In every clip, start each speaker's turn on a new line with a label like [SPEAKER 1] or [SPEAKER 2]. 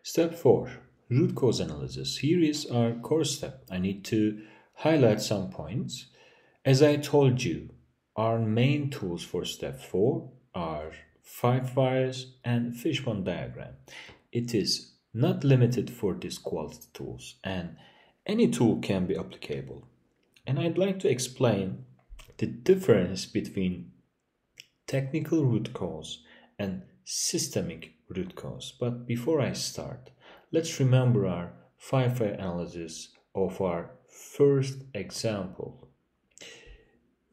[SPEAKER 1] Step 4. Root cause analysis. Here is our core step. I need to highlight some points. As I told you, our main tools for step 4 are 5 whys and fishbone diagram. It is not limited for these quality tools, and any tool can be applicable. And I'd like to explain the difference between technical root cause and systemic root cause. But before I start, let's remember our 5 why analysis of our first example.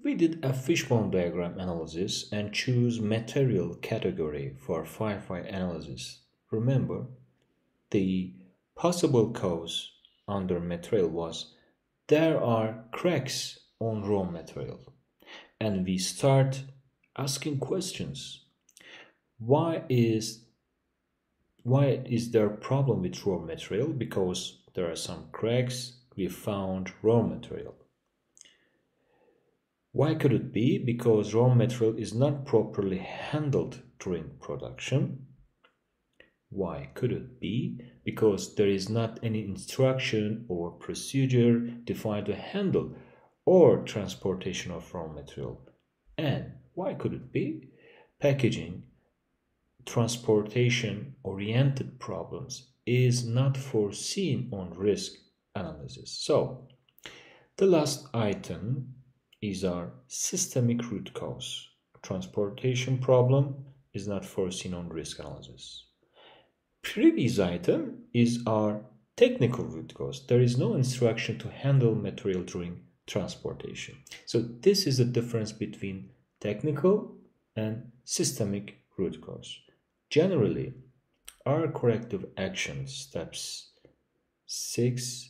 [SPEAKER 1] We did a fishbone diagram analysis and choose material category for 5 why analysis. Remember, the possible cause under material was there are cracks on raw material. And we start asking questions. Why is there a problem with raw material? Because there are some cracks. We found raw material. Why could it be? Because raw material is not properly handled during production. Why could it be? Because there is not any instruction or procedure defined to handle or transportation of raw material. And why could it be? Packaging, transportation-oriented problems is not foreseen on risk analysis. So, the last item is our systemic root cause. Transportation problem is not foreseen on risk analysis. Previous item is our technical root cause. There is no instruction to handle material during transportation. So this is the difference between technical and systemic root cause. Generally, our corrective action steps 6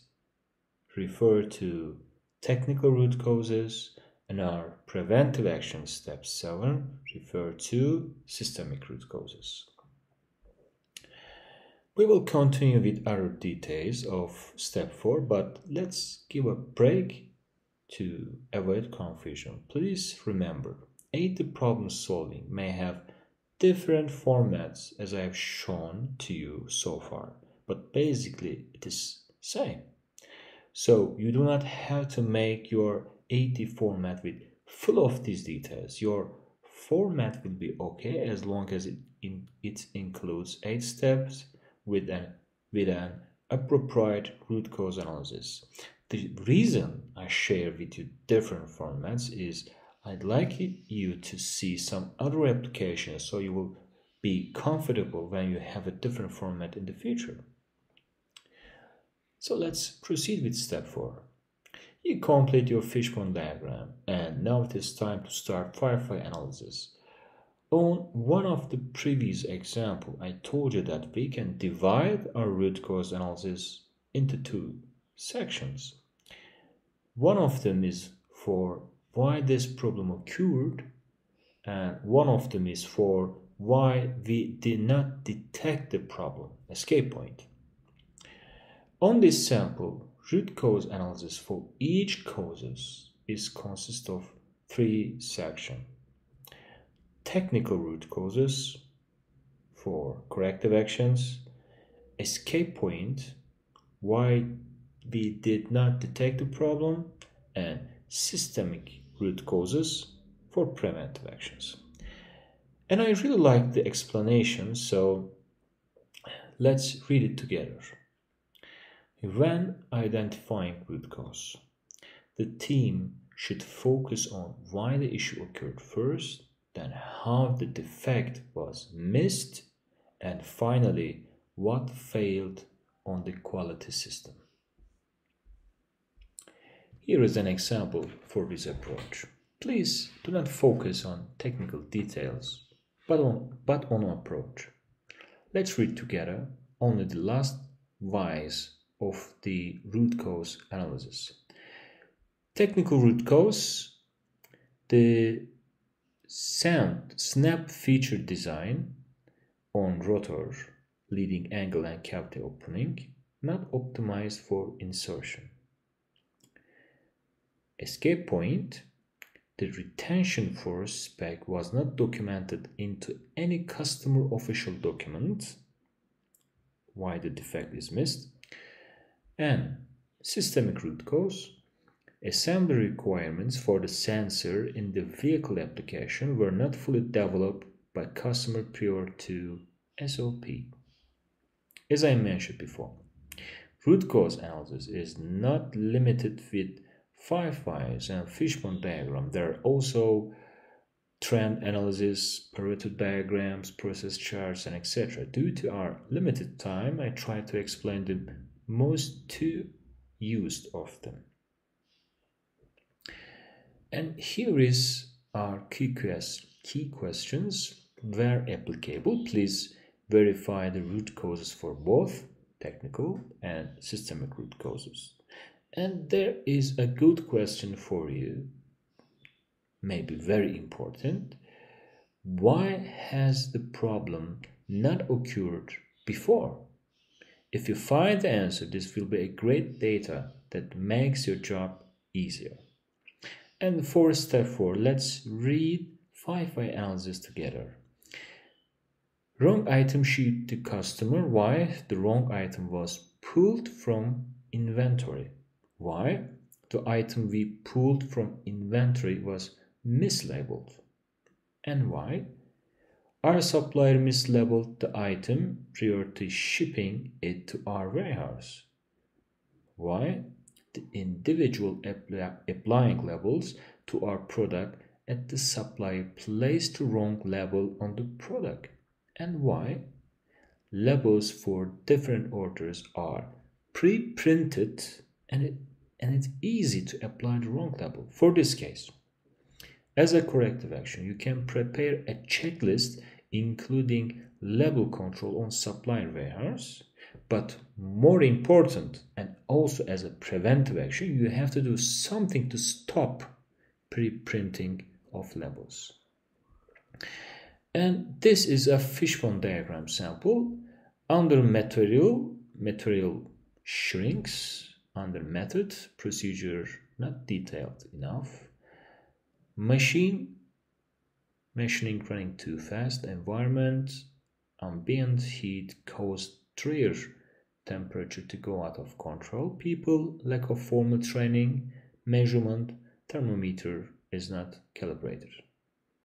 [SPEAKER 1] refer to technical root causes, and our preventive action step 7 refer to systemic root causes. We will continue with other details of step 4, but let's give a break to avoid confusion. Please remember, ED problem solving may have different formats as I have shown to you so far, but basically it is same. So you do not have to make your AD format with full of these details. Your format will be okay as long as it includes 8 steps with an appropriate root cause analysis. The reason I share with you different formats is I'd like you to see some other applications so you will be comfortable when you have a different format in the future. So let's proceed with step 4. You complete your fishbone diagram, and now it is time to start 5 why analysis. On one of the previous examples, I told you that we can divide our root cause analysis into 2 sections. One of them is for why this problem occurred, and one of them is for why we did not detect the problem, escape point. On this sample, root cause analysis for each causes consists of 3 sections. Technical root causes for corrective actions, escape point, why we did not detect the problem, and systemic root causes for preventive actions. And I really like the explanation, so let's read it together. When identifying root cause, the team should focus on why the issue occurred first, then how the defect was missed, and finally, what failed on the quality system. Here is an example for this approach. Please do not focus on technical details, but on approach. Let's read together only the last whys of the root cause analysis. Technical root cause, the snap feature design on rotor, leading angle and cavity opening, not optimized for insertion. Escape point, the retention force spec was not documented into any customer official document. why the defect is missed. And systemic root cause. Assembly requirements for the sensor in the vehicle application were not fully developed by customer prior to SOP. As I mentioned before, root cause analysis is not limited with 5 whys and fishbone diagram. There are also trend analysis, Pareto diagrams, process charts, and etc. Due to our limited time, I try to explain the most two used of them. And here is our key questions. Where applicable, please verify the root causes for both technical and systemic root causes. And there is a good question for you, maybe very important. Why has the problem not occurred before? If you find the answer, this will be a great data that makes your job easier. And for step 4, let's read 5-why analysis together. Wrong item shipped to customer. Why? The wrong item was pulled from inventory. Why? The item we pulled from inventory was mislabeled. And why? Our supplier mislabeled the item prior to shipping it to our warehouse. Why? The individual applying labels to our product at the supplier placed the wrong label on the product. And why? Labels for different orders are pre-printed and it's easy to apply the wrong label. For this case, as a corrective action, you can prepare a checklist including label control on supplier warehouse. But more important, and also as a preventive action, you have to do something to stop pre-printing of labels. And this is a fishbone diagram sample. Under material shrinks. Under method, procedure not detailed enough. Machining running too fast. Environment, ambient heat caused dryer temperature to go out of control. People, lack of formal training. Measurement, thermometer is not calibrated.